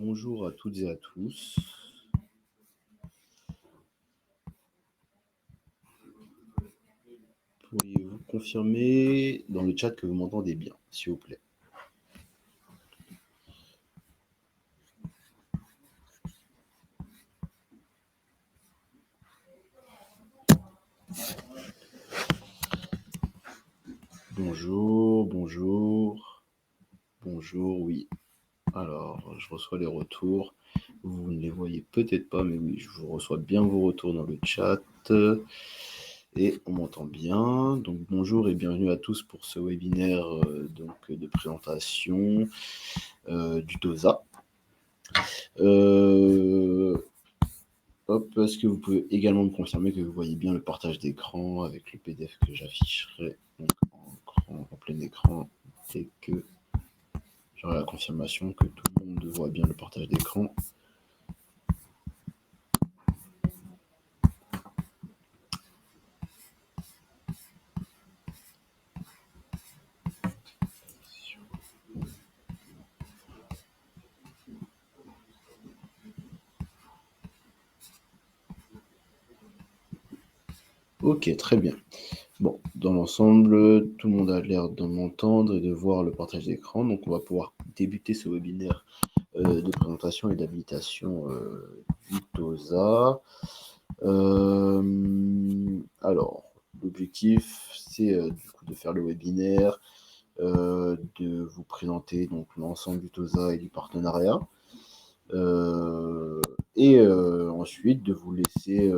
Bonjour à toutes et à tous. Pourriez-vous confirmer dans le chat que vous m'entendez bien, s'il vous plaît? Bonjour, bonjour, bonjour, oui. Alors, je reçois les retours. Vous ne les voyez peut-être pas, mais oui, je vous reçois bien vos retours dans le chat. Et on m'entend bien. Donc, bonjour et bienvenue à tous pour ce webinaire de présentation du TOSA. Hop, est-ce que vous pouvez également me confirmer que vous voyez bien le partage d'écran avec le PDF que j'afficherai donc en plein écran dès que j'aurai la confirmation que tout le monde voit bien le partage d'écran. Ok, très bien. Bon, dans l'ensemble, tout le monde a l'air de m'entendre et de voir le partage d'écran, donc on va pouvoir débuter ce webinaire de présentation et d'habilitation du TOSA. Alors, l'objectif, c'est du coup de faire le webinaire, de vous présenter donc l'ensemble du TOSA et du partenariat, et ensuite de vous laisser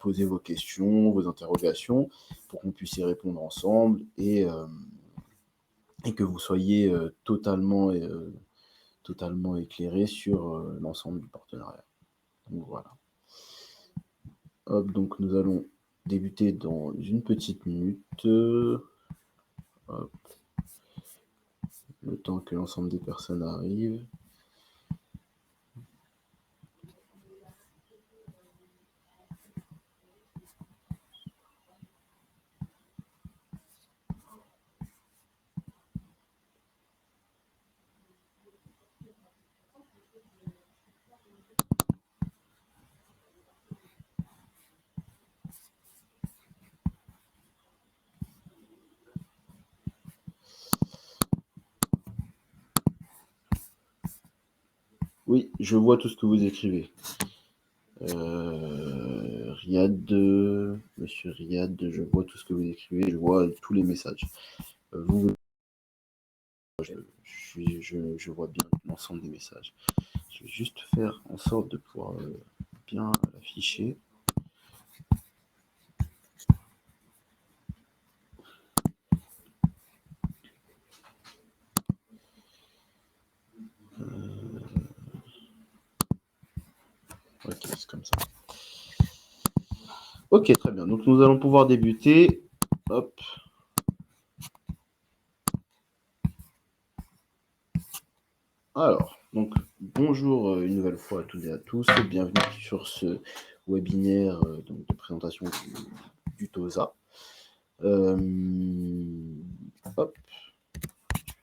poser vos questions, vos interrogations, pour qu'on puisse y répondre ensemble et que vous soyez totalement éclairé sur l'ensemble du partenariat. Donc voilà. Hop, donc nous allons débuter dans une petite minute. Hop. Le temps que l'ensemble des personnes arrivent. Oui, je vois tout ce que vous écrivez. Riyad, monsieur Riyad, je vois tout ce que vous écrivez, je vois tous les messages. Je vois bien l'ensemble des messages. Je vais juste faire en sorte de pouvoir bien l'afficher. Ok, c'est comme ça. Ok, très bien. Donc nous allons pouvoir débuter. Hop. Alors, donc bonjour une nouvelle fois à toutes et à tous. Bienvenue sur ce webinaire donc, de présentation du TOSA. Hop.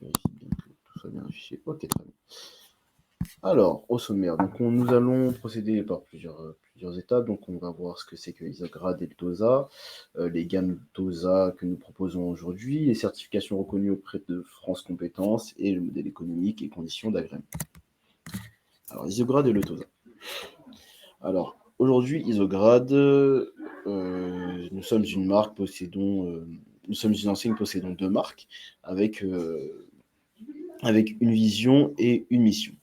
Je vérifie bien que tout soit bien affiché. Ok, très bien. Alors, au sommaire, donc nous allons procéder par plusieurs étapes. Donc, on va voir ce que c'est que Isograd et le TOSA, les gammes TOSA que nous proposons aujourd'hui, les certifications reconnues auprès de France Compétences et le modèle économique et conditions d'agrément. Alors, Isograd et le TOSA. Alors, aujourd'hui, Isograd, nous sommes une marque nous sommes une enseigne possédant deux marques avec une vision et une mission.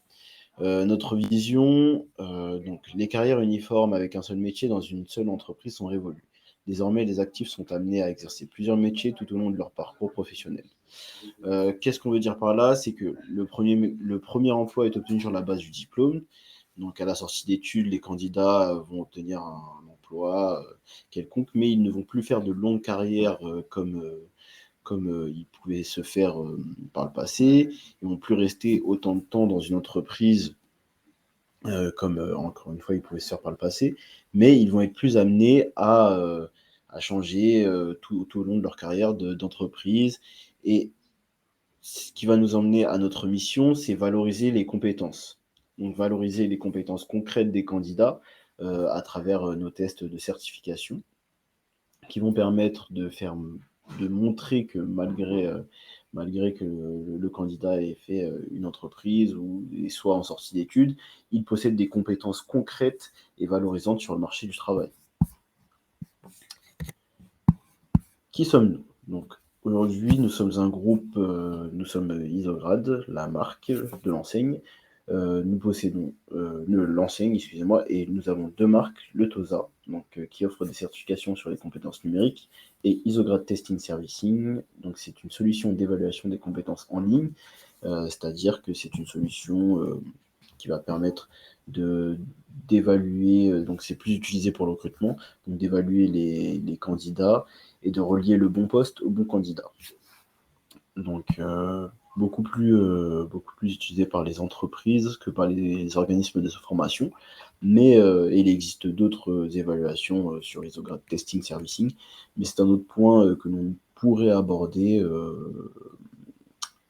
Notre vision, donc les carrières uniformes avec un seul métier dans une seule entreprise sont révolues. Désormais, les actifs sont amenés à exercer plusieurs métiers tout au long de leur parcours professionnel. Qu'est-ce qu'on veut dire par là? C'est que le premier emploi est obtenu sur la base du diplôme. Donc, à la sortie d'études, les candidats vont obtenir un emploi quelconque, mais ils ne vont plus faire de longues carrières comme il pouvait se faire par le passé. Ils ne vont plus rester autant de temps dans une entreprise comme encore une fois ils pouvaient se faire par le passé, mais ils vont être plus amenés à changer tout au long de leur carrière d'entreprise. Et ce qui va nous emmener à notre mission, c'est valoriser les compétences. donc valoriser les compétences concrètes des candidats à travers nos tests de certification, qui vont permettre de montrer que malgré que le candidat ait fait une entreprise ou soit en sortie d'études, il possède des compétences concrètes et valorisantes sur le marché du travail. Qui sommes-nous? Donc, aujourd'hui, nous sommes un groupe, nous sommes Isograd, la marque de l'enseigne. Nous possédons l'enseigne, excusez-moi, et nous avons deux marques, le TOSA, donc, qui offre des certifications sur les compétences numériques, et Isograd Testing Servicing, donc c'est une solution d'évaluation des compétences en ligne, c'est-à-dire que c'est une solution qui va permettre d'évaluer, donc c'est plus utilisé pour le recrutement, donc d'évaluer les candidats et de relier le bon poste au bon candidat. Donc beaucoup plus utilisé par les entreprises que par les organismes de formation, mais il existe d'autres évaluations sur les Isograd Testing Servicing, mais c'est un autre point que l'on pourrait aborder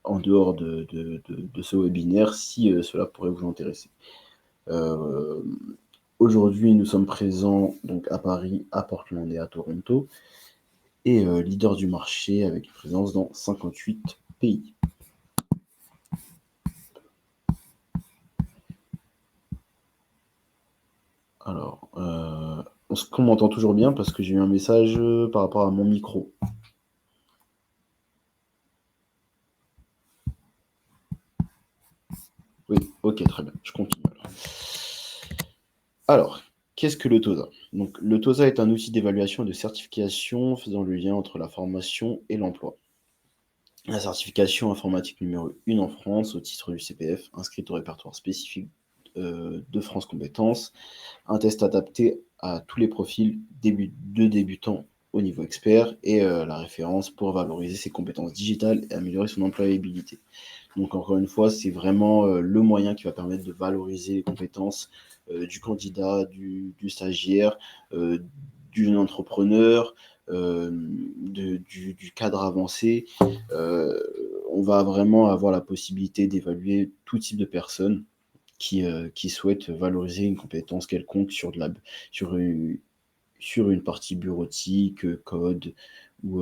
en dehors de ce webinaire si cela pourrait vous intéresser. Aujourd'hui, nous sommes présents donc à Paris, à Portland et à Toronto, et leader du marché avec une présence dans 58 pays. Alors, est-ce qu'on m'entend toujours bien? Parce que j'ai eu un message par rapport à mon micro. Oui, ok, très bien, je continue. Alors, qu'est-ce que le TOSA? Donc, le TOSA est un outil d'évaluation et de certification faisant le lien entre la formation et l'emploi. La certification informatique numéro 1 en France au titre du CPF, inscrite au répertoire spécifique de France Compétences, un test adapté à tous les profils de débutants au niveau expert et la référence pour valoriser ses compétences digitales et améliorer son employabilité. Donc encore une fois, c'est vraiment le moyen qui va permettre de valoriser les compétences du candidat, du stagiaire, du jeune entrepreneur, du cadre avancé. On va vraiment avoir la possibilité d'évaluer tout type de personnes qui souhaitent valoriser une compétence quelconque sur une partie bureautique, code ou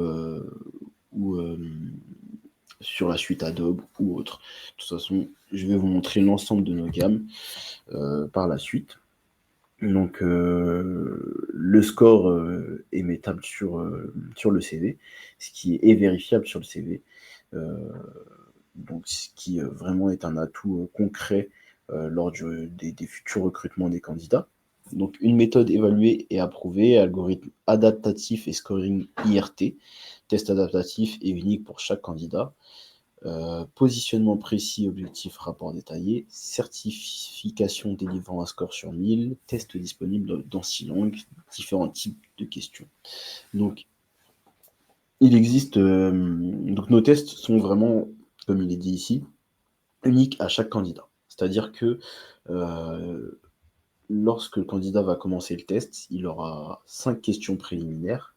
sur la suite Adobe ou autre. De toute façon, je vais vous montrer l'ensemble de nos gammes par la suite. Donc, le score est mettable sur le CV, ce qui est vérifiable sur le CV. Donc, ce qui vraiment est un atout concret lors des futurs recrutements des candidats. Donc, une méthode évaluée et approuvée, algorithme adaptatif et scoring IRT, test adaptatif et unique pour chaque candidat, positionnement précis, objectif, rapport détaillé, certification délivrant un score sur 1000, test disponible dans 6 langues, différents types de questions. Donc, il existe, donc nos tests sont vraiment, comme il est dit ici, uniques à chaque candidat. C'est-à-dire que lorsque le candidat va commencer le test, il aura 5 questions préliminaires.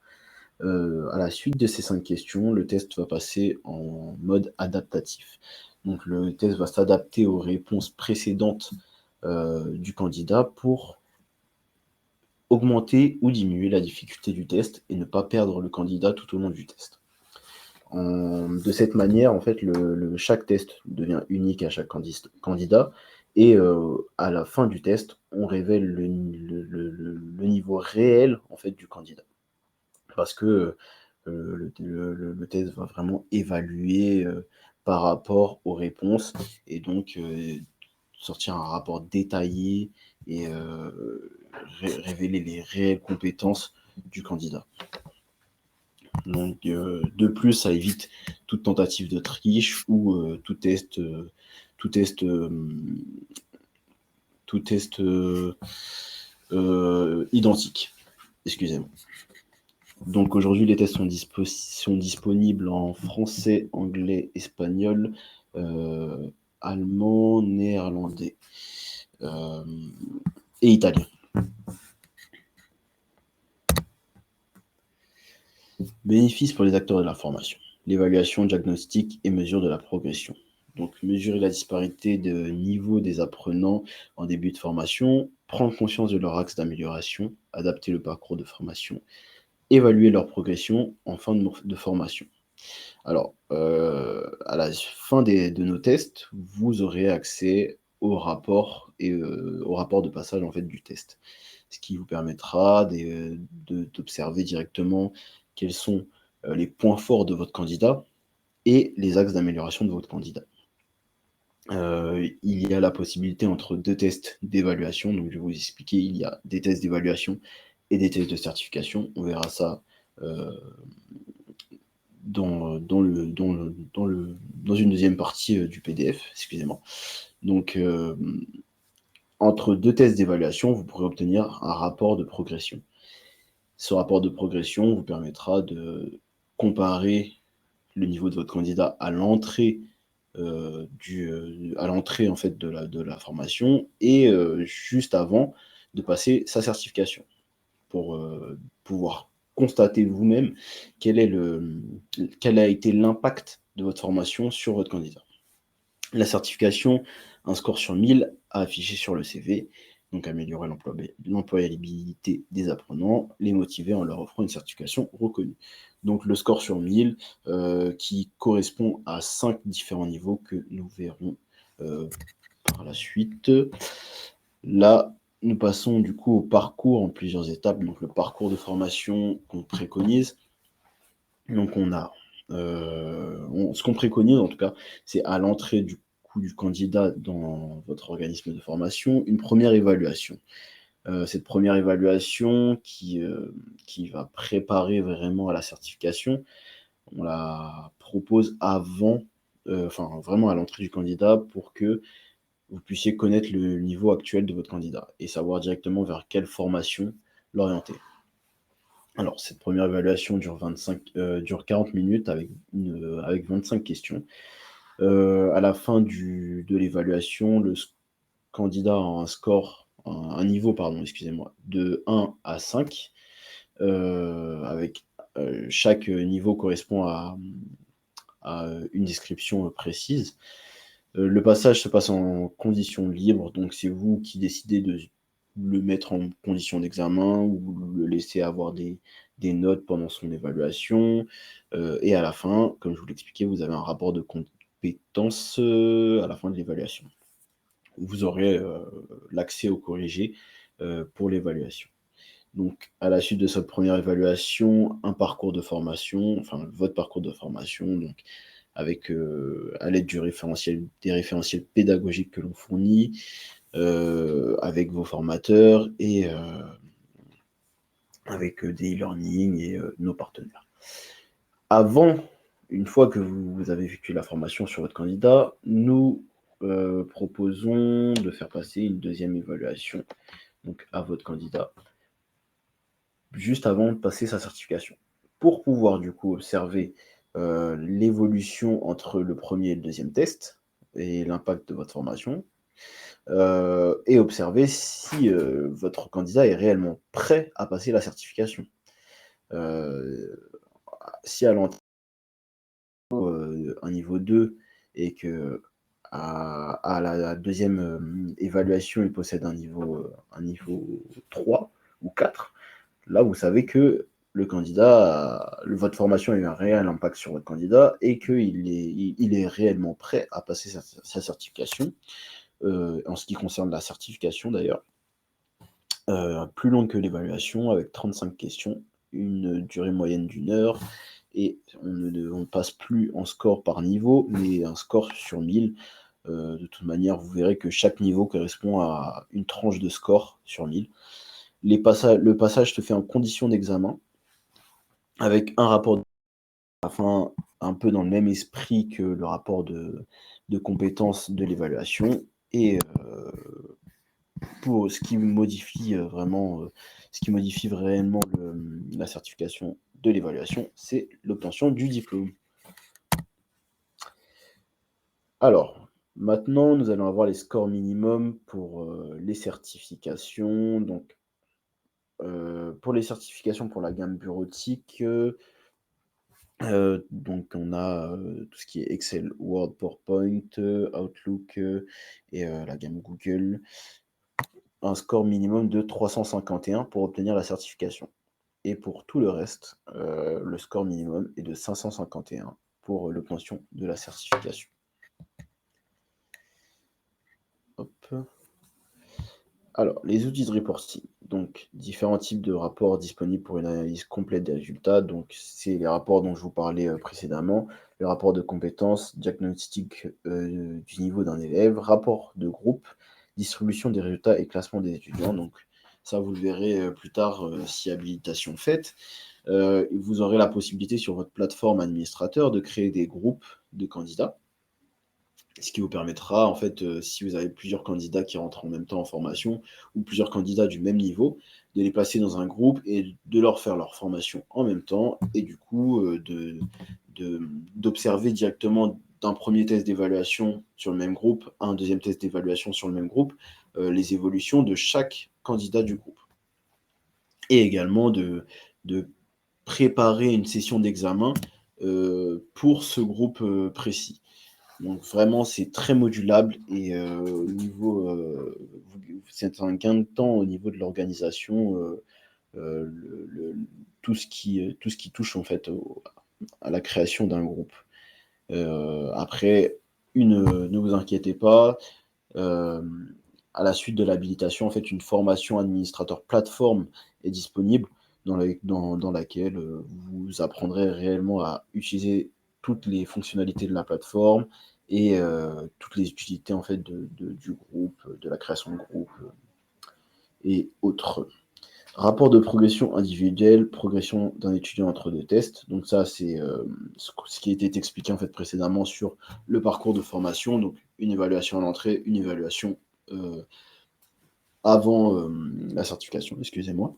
À la suite de ces 5 questions, le test va passer en mode adaptatif. Donc le test va s'adapter aux réponses précédentes du candidat pour augmenter ou diminuer la difficulté du test et ne pas perdre le candidat tout au long du test. De cette manière, en fait, chaque test devient unique à chaque candidat et à la fin du test, on révèle le niveau réel en fait, du candidat. Parce que le test va vraiment évaluer par rapport aux réponses et donc sortir un rapport détaillé et révéler les réelles compétences du candidat. Donc, de plus, ça évite toute tentative de triche ou tout test identique. Excusez-moi. Donc aujourd'hui, les tests sont disponibles en français, anglais, espagnol, allemand, néerlandais et italien. Bénéfices pour les acteurs de l'information. L'évaluation, diagnostic et mesure de la progression. Donc, mesurer la disparité de niveau des apprenants en début de formation, prendre conscience de leur axe d'amélioration, adapter le parcours de formation, évaluer leur progression en fin de formation. Alors, à la fin de nos tests, vous aurez accès au rapport et au rapport de passage, en fait, du test. Ce qui vous permettra d'observer directement quels sont, les points forts de votre candidat et les axes d'amélioration de votre candidat. Il y a la possibilité entre 2 tests d'évaluation, donc je vais vous expliquer, il y a des tests d'évaluation et des tests de certification. On verra ça, heu dans une deuxième partie du PDF, excusez-moi. Donc, entre 2 tests d'évaluation, vous pourrez obtenir un rapport de progression. Ce rapport de progression vous permettra de comparer le niveau de votre candidat à l'entrée en fait de la formation et juste avant de passer sa certification pour, pouvoir constater vous-même quel est quel a été l'impact de votre formation sur votre candidat. La certification, un score sur 1000 à afficher sur le CV, donc améliorer l'employabilité des apprenants, les motiver en leur offrant une certification reconnue. Donc le score sur 1000 qui correspond à 5 différents niveaux que nous verrons par la suite. Là, nous passons du coup au parcours en plusieurs étapes, donc le parcours de formation qu'on préconise. Donc on a, ce qu'on préconise en tout cas, c'est à l'entrée du candidat dans votre organisme de formation, une première évaluation. Cette première évaluation qui va préparer vraiment à la certification, on la propose avant, enfin vraiment à l'entrée du candidat pour que vous puissiez connaître le niveau actuel de votre candidat et savoir directement vers quelle formation l'orienter. Alors, cette première évaluation dure 40 minutes avec 25 questions. À la fin de l'évaluation, candidat a un niveau, pardon, excusez-moi, de 1 à 5, avec chaque niveau correspond à une description précise. Le passage se passe en conditions libres, donc c'est vous qui décidez de le mettre en condition d'examen ou le laisser avoir des notes pendant son évaluation. Et à la fin, comme je vous l'expliquais, vous avez un rapport de compétences à la fin de l'évaluation. Vous aurez l'accès au corrigé pour l'évaluation. Donc, à la suite de cette première évaluation, un parcours de formation, enfin votre parcours de formation, donc avec, à l'aide des référentiels pédagogiques que l'on fournit, avec vos formateurs et avec, des e-learning et nos partenaires. Avant, une fois que vous avez effectué la formation sur votre candidat, nous, proposons de faire passer une deuxième évaluation, donc à votre candidat, juste avant de passer sa certification. Pour pouvoir du coup observer, l'évolution entre le premier et le deuxième test et l'impact de votre formation, et observer si, votre candidat est réellement prêt à passer la certification. Heu, Si à l'entrée, un niveau 2 et qu'à à la deuxième évaluation, il possède un niveau 3 ou 4. Là, vous savez que votre formation a eu un réel impact sur votre candidat et qu'il est réellement prêt à passer sa certification. En ce qui concerne la certification d'ailleurs, plus longue que l'évaluation avec 35 questions, une durée moyenne d'1 heure et on ne passe plus en score par niveau, mais un score sur 1000. De toute manière, vous verrez que chaque niveau correspond à une tranche de score sur 1000. Le passage se fait en condition d'examen avec un rapport à la fin, un peu dans le même esprit que le rapport de compétences de l'évaluation et pour ce qui modifie, ce qui modifie réellement la certification de l'évaluation, c'est l'obtention du diplôme. Alors, maintenant, nous allons avoir les scores minimums pour, les certifications. Donc, pour les certifications pour la gamme bureautique, Donc on a, tout ce qui est Excel, Word, PowerPoint, Outlook, et la gamme Google. Un score minimum de 351 pour obtenir la certification. Et pour tout le reste, le score minimum est de 551 pour l'obtention de la certification. Hop. Alors, les outils de reporting. Donc, différents types de rapports disponibles pour une analyse complète des résultats. Donc, c'est les rapports dont je vous parlais précédemment. Le rapport de compétences, diagnostic du niveau d'un élève, rapport de groupe, distribution des résultats et classement des étudiants. Donc, ça, vous le verrez plus tard si habilitation faite. Vous aurez la possibilité sur votre plateforme administrateur de créer des groupes de candidats. Ce qui vous permettra, en fait, si vous avez plusieurs candidats qui rentrent en même temps en formation ou plusieurs candidats du même niveau, de les placer dans un groupe et de leur faire leur formation en même temps et du coup d'observer directement d'un premier test d'évaluation sur le même groupe à un deuxième test d'évaluation sur le même groupe, les évolutions de chaque candidat du groupe. Et également de préparer une session d'examen pour ce groupe précis. Donc vraiment, c'est très modulable et au niveau, c'est un gain de temps au niveau de l'organisation, tout ce qui touche en fait à la création d'un groupe. Après, ne vous inquiétez pas, à la suite de l'habilitation, en fait, une formation administrateur plateforme est disponible dans laquelle vous apprendrez réellement à utiliser toutes les fonctionnalités de la plateforme et toutes les utilités en fait du groupe, de la création de groupe et autres. Rapport de progression individuelle, progression d'un étudiant entre deux tests. Donc ça, c'est ce qui a été expliqué en fait précédemment sur le parcours de formation. Donc une évaluation à l'entrée, une évaluation avant la certification, excusez-moi.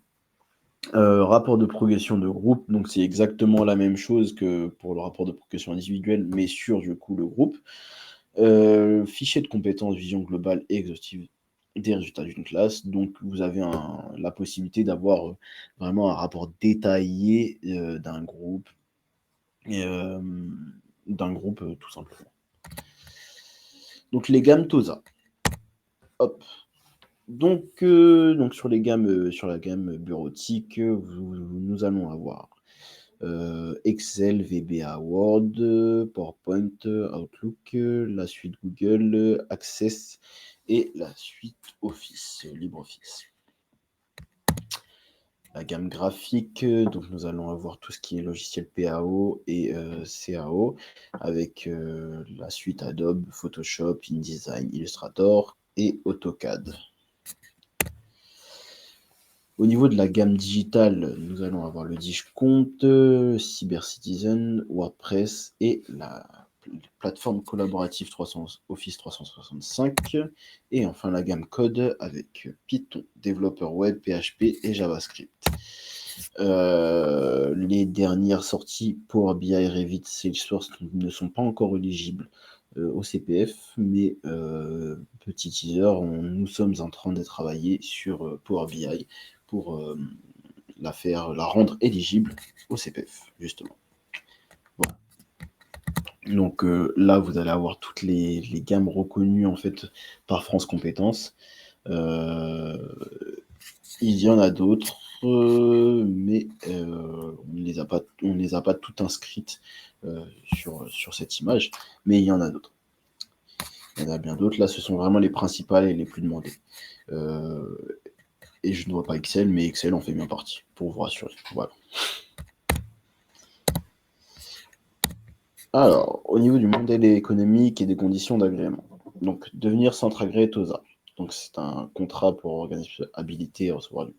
Rapport de progression de groupe, donc c'est exactement la même chose que pour le rapport de progression individuelle, mais sur du coup le groupe. Fichier de compétences, vision globale et exhaustive des résultats d'une classe. Donc vous avez la possibilité d'avoir vraiment un rapport détaillé d'un groupe tout simplement. Donc les gammes TOSA. Hop. Donc sur la gamme bureautique, nous allons avoir Excel, VBA, Word, PowerPoint, Outlook, la suite Google, Access et la suite Office, LibreOffice. La gamme graphique, donc nous allons avoir tout ce qui est logiciel PAO et CAO avec la suite Adobe, Photoshop, InDesign, Illustrator et AutoCAD. Au niveau de la gamme digitale, nous allons avoir le DigCompte, CyberCitizen, WordPress et la plateforme collaborative Office 365. Et enfin la gamme code avec Python, développeur web, PHP et JavaScript. Les dernières sorties Power BI, Revit, Salesforce ne sont pas encore éligibles au CPF, mais petit teaser, nous sommes en train de travailler sur Power BI pour la rendre éligible au CPF, justement. Voilà. Donc là, vous allez avoir toutes les gammes reconnues en fait par France Compétences. Il y en a d'autres, mais on ne les a pas toutes inscrites sur cette image, mais il y en a d'autres. Il y en a bien d'autres. Là, ce sont vraiment les principales et les plus demandées. Et je ne vois pas Excel, mais Excel en fait bien partie, pour vous rassurer. Voilà. Alors, au niveau du modèle économique et des conditions d'agrément. Donc, devenir centre agréé TOSA. Donc, c'est un contrat pour organisme habilité à recevoir du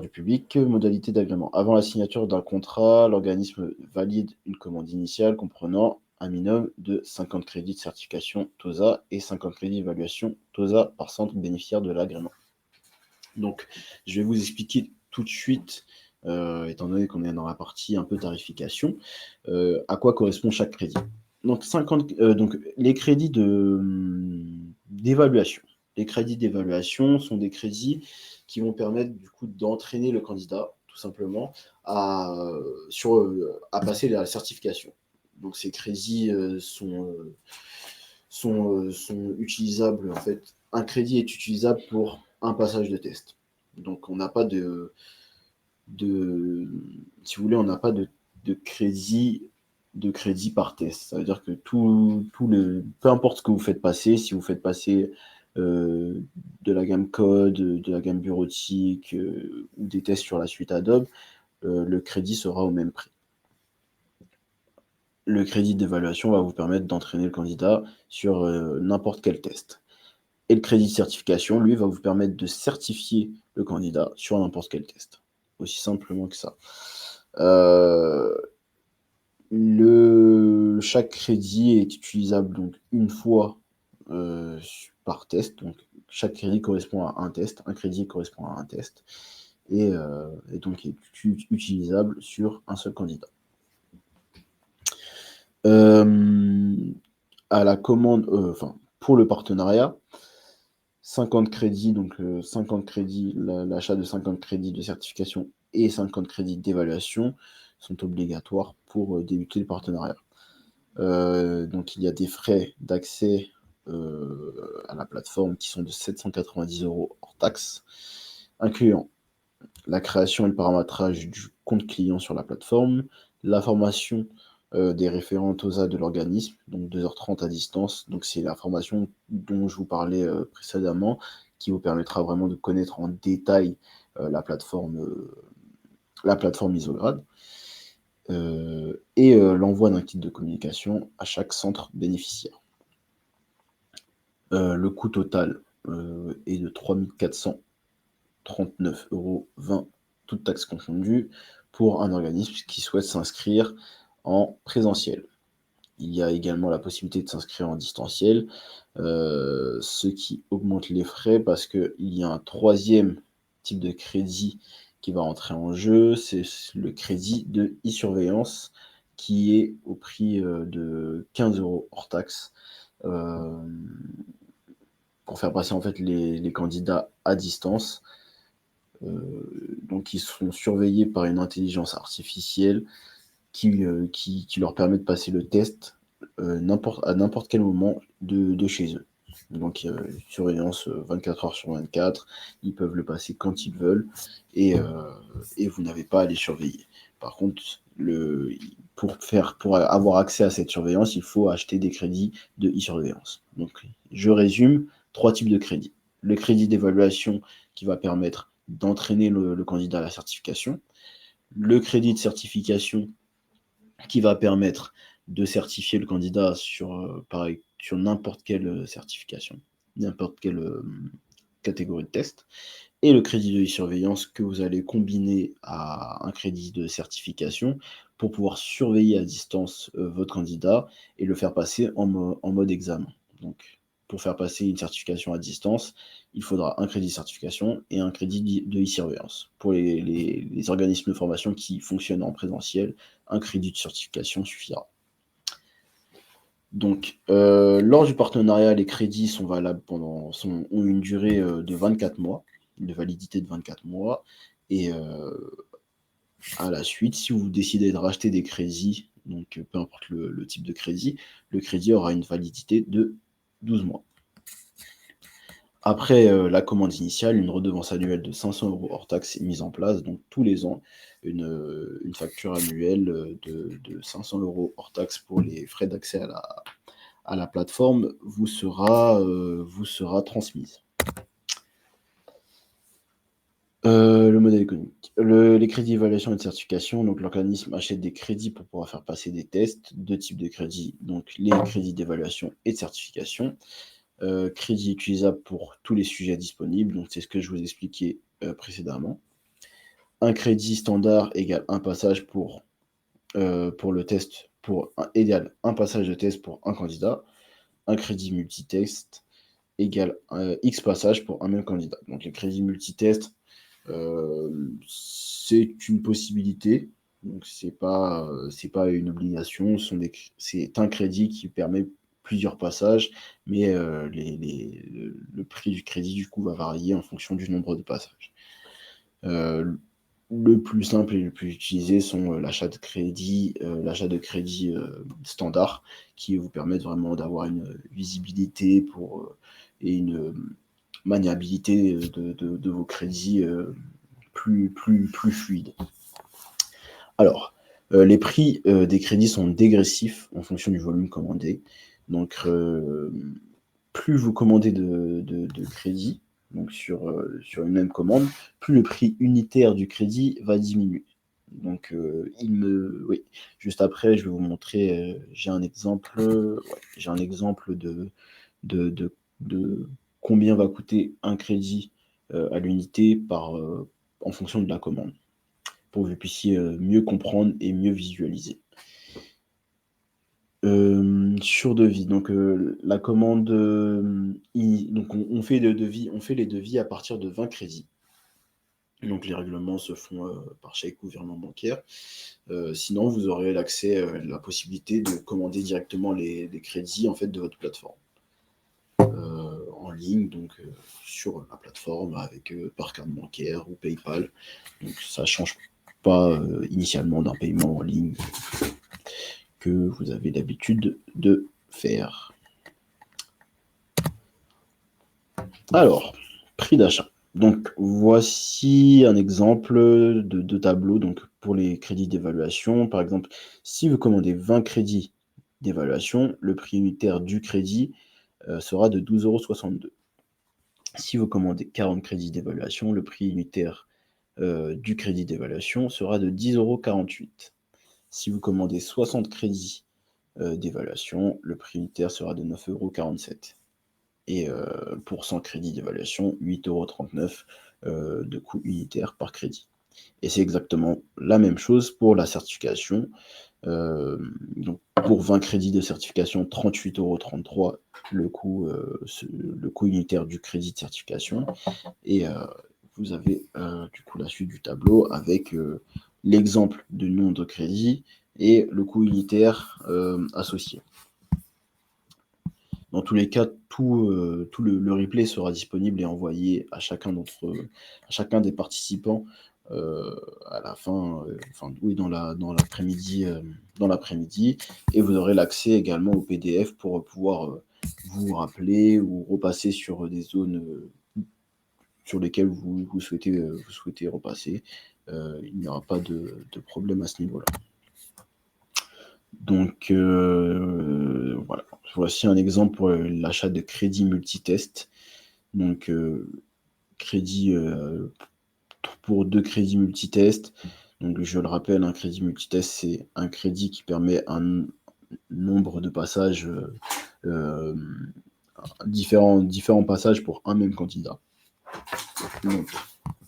public. Modalité d'agrément. Avant la signature d'un contrat, l'organisme valide une commande initiale comprenant un minimum de 50 crédits de certification TOSA et 50 crédits d'évaluation TOSA par centre bénéficiaire de l'agrément. Donc, je vais vous expliquer tout de suite, étant donné qu'on est dans la partie un peu tarification, à quoi correspond chaque crédit. Donc, les crédits d'évaluation. Les crédits d'évaluation sont des crédits qui vont permettre du coup d'entraîner le candidat, tout simplement, à passer la certification. Donc ces crédits sont utilisables, en fait, un crédit est utilisable pour un passage de test. Donc on n'a pas si vous voulez, on n'a pas de crédit par test. Ça veut dire que peu importe ce que vous faites passer, si vous faites passer de la gamme code, de la gamme bureautique ou des tests sur la suite Adobe, le crédit sera au même prix. Le crédit d'évaluation va vous permettre d'entraîner le candidat sur n'importe quel test. Et le crédit de certification, lui, va vous permettre de certifier le candidat sur n'importe quel test. Aussi simplement que ça. Chaque crédit est utilisable donc une fois par test. Donc chaque crédit correspond à un test. Un crédit correspond à un test. Et donc est utilisable sur un seul candidat. À la commande, pour le partenariat, 50 crédits, donc 50 crédits, l'achat de 50 crédits de certification et 50 crédits d'évaluation sont obligatoires pour débuter le partenariat. Donc il y a des frais d'accès à la plateforme qui sont de 790 € hors taxe, incluant la création et le paramétrage du compte client sur la plateforme, la formation des référents TOSA de l'organisme, donc 2h30 à distance. Donc c'est la formation dont je vous parlais précédemment, qui vous permettra vraiment de connaître en détail la plateforme Isograd. Et l'envoi d'un kit de communication à chaque centre bénéficiaire. Le coût total est de 3 439,20 €, toutes taxes confondues, pour un organisme qui souhaite s'inscrire en présentiel. Il y a également la possibilité de s'inscrire en distanciel, ce qui augmente les frais parce qu'il y a un troisième type de crédit qui va entrer en jeu, c'est le crédit de e-surveillance qui est au prix de 15 € hors taxe, pour faire passer en fait les candidats à distance. Donc ils seront surveillés par une intelligence artificielle qui leur permet de passer le test à n'importe quel moment de chez eux. Donc surveillance 24 heures sur 24, ils peuvent le passer quand ils veulent et vous n'avez pas à les surveiller. Par contre, pour avoir accès à cette surveillance, il faut acheter des crédits de e-surveillance. Donc je résume, 3 types de crédits. Le crédit d'évaluation qui va permettre d'entraîner le candidat à la certification. Le crédit de certification qui va permettre de certifier le candidat sur n'importe quelle certification, n'importe quelle catégorie de test. Et le crédit de e-surveillance que vous allez combiner à un crédit de certification pour pouvoir surveiller à distance votre candidat et le faire passer en mode examen. Donc, pour faire passer une certification à distance, il faudra un crédit de certification et un crédit de e-surveillance. Pour les organismes de formation qui fonctionnent en présentiel, un crédit de certification suffira. Donc, lors du partenariat, les crédits sont valables ont une durée de 24 mois, de validité de 24 mois. Et à la suite, si vous décidez de racheter des crédits, donc peu importe le type de crédit, le crédit aura une validité de 12 mois. Après la commande initiale, une redevance annuelle de 500 € hors taxe est mise en place. Donc tous les ans, une facture annuelle de 500 € hors taxe pour les frais d'accès à la plateforme vous sera transmise. Le modèle économique. Les crédits d'évaluation et de certification, donc l'organisme achète des crédits pour pouvoir faire passer des tests, 2 types de crédits, donc les crédits d'évaluation et de certification. Crédit utilisable pour tous les sujets disponibles, donc c'est ce que je vous expliquais précédemment. Un crédit standard égale un passage pour le test, égale un passage de test pour un candidat. Un crédit multitest égale X passages pour un même candidat. Donc les crédits multitest, c'est une possibilité, donc c'est pas une obligation, c'est un crédit qui permet plusieurs passages, mais le prix du crédit du coup va varier en fonction du nombre de passages. le plus simple et le plus utilisé sont l'achat de crédit standard, qui vous permettent vraiment d'avoir une visibilité et une maniabilité de vos crédits plus fluide. Alors, les prix des crédits sont dégressifs en fonction du volume commandé. Donc, plus vous commandez de crédits, donc sur une même commande, plus le prix unitaire du crédit va diminuer. Donc, oui. Juste après, je vais vous montrer, j'ai un exemple de combien va coûter un crédit à l'unité en fonction de la commande, pour que vous puissiez mieux comprendre et mieux visualiser. Sur devis, donc la commande, donc on fait les devis à partir de 20 crédits. Donc les règlements se font par chèque ou virement bancaire. Sinon, vous aurez la possibilité de commander directement les crédits en fait de votre plateforme en ligne, donc sur la plateforme par carte bancaire ou PayPal. Donc ça change pas initialement d'un paiement en ligne que vous avez l'habitude de faire. Alors, prix d'achat. Donc, voici un exemple de tableau donc, pour les crédits d'évaluation. Par exemple, si vous commandez 20 crédits d'évaluation, le prix unitaire du crédit sera de 12,62 €. Si vous commandez 40 crédits d'évaluation, le prix unitaire du crédit d'évaluation sera de 10,48 €. Si vous commandez 60 crédits d'évaluation, le prix unitaire sera de 9,47 €. Et pour 100 crédits d'évaluation, 8,39 € de coût unitaire par crédit. Et c'est exactement la même chose pour la certification. Donc pour 20 crédits de certification, 38,33 € le coût unitaire du crédit de certification. Et vous avez du coup la suite du tableau avec l'exemple de nombre de crédits et le coût unitaire associé. Dans tous les cas, tout le replay sera disponible et envoyé à chacun des participants à la fin, dans l'après-midi, et vous aurez l'accès également au PDF pour pouvoir vous rappeler ou repasser sur des zones sur lesquelles vous souhaitez repasser. Il n'y aura pas de problème à ce niveau-là. Donc voilà, voici un exemple pour l'achat de crédit multitest. Donc crédit pour 2 crédits multitest. Donc je le rappelle, un crédit multitest, c'est un crédit qui permet un nombre de passages, différents passages pour un même candidat. Donc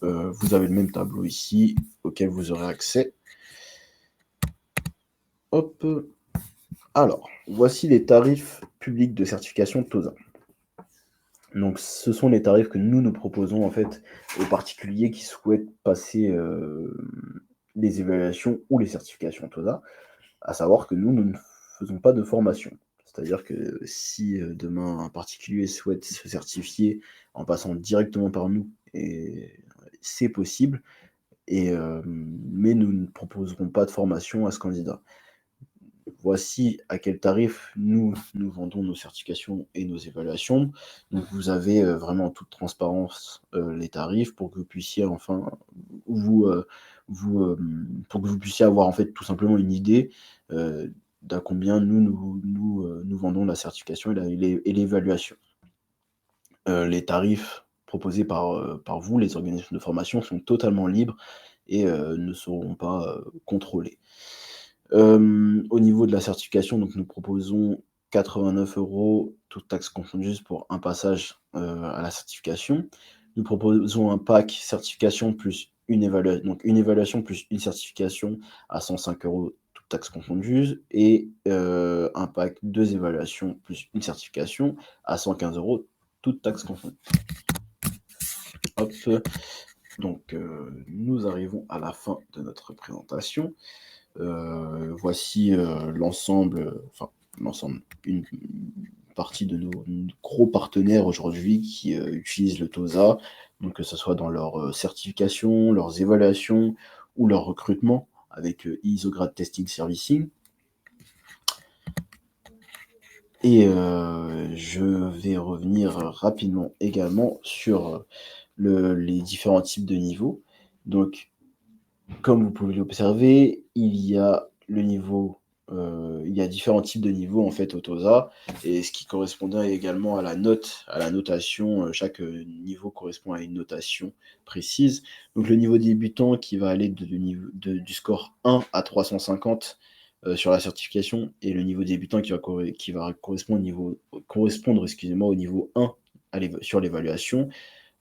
vous avez le même tableau ici auquel vous aurez accès. Hop. Alors, voici les tarifs publics de certification TOSA. Donc, ce sont les tarifs que nous proposons en fait aux particuliers qui souhaitent passer les évaluations ou les certifications TOSA, à savoir que nous ne faisons pas de formation. C'est-à-dire que si demain un particulier souhaite se certifier en passant directement par nous, c'est possible, mais nous ne proposerons pas de formation à ce candidat. Voici à quel tarif nous vendons nos certifications et nos évaluations. Donc vous avez vraiment en toute transparence les tarifs pour que vous puissiez pour que vous puissiez avoir en fait tout simplement une idée d'à combien nous vendons la certification et l'évaluation. Les tarifs proposés par vous, les organismes de formation, sont totalement libres et ne seront pas contrôlés. Au niveau de la certification, donc nous proposons 89 €, toutes taxes confondues, pour un passage à la certification. Nous proposons un pack certification plus une évaluation plus une certification à 105 €, toutes taxes confondues, et un pack 2 évaluations plus une certification à 115 €, toutes taxes confondues. Hop, donc nous arrivons à la fin de notre présentation. Voici une partie de nos gros partenaires aujourd'hui qui utilisent le TOSA, donc que ce soit dans leur certification, leurs évaluations ou leur recrutement avec ISO Grad Testing Servicing. Et je vais revenir rapidement également sur les différents types de niveaux. Donc, comme vous pouvez l'observer, il y a différents types de niveaux en fait au TOSA, et ce qui correspondait également à la notation. Chaque niveau correspond à une notation précise. Donc le niveau débutant qui va aller du score 1 à 350 sur la certification, et le niveau débutant qui va correspondre au niveau 1 sur l'évaluation,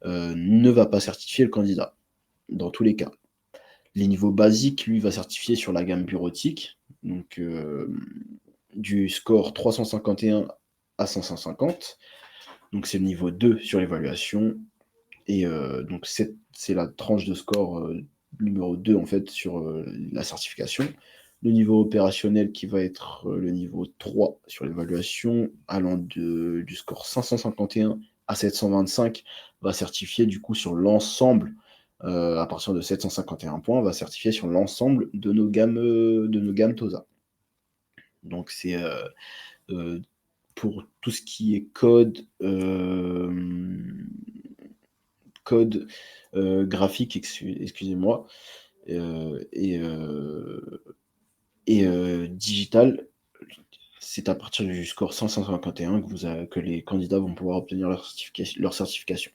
ne va pas certifier le candidat dans tous les cas. Les niveaux basiques, lui, va certifier sur la gamme bureautique, donc du score 351 à 550. Donc c'est le niveau 2 sur l'évaluation. Et donc c'est la tranche de score numéro 2 en fait sur la certification. Le niveau opérationnel qui va être le niveau 3 sur l'évaluation, allant du score 551 à 725, va certifier du coup sur l'ensemble, à partir de 751 points, va certifier sur l'ensemble de nos gammes TOSA. Donc c'est pour tout ce qui est code graphique, excusez-moi, et digital, c'est à partir du score 551 que les candidats vont pouvoir obtenir leur certification.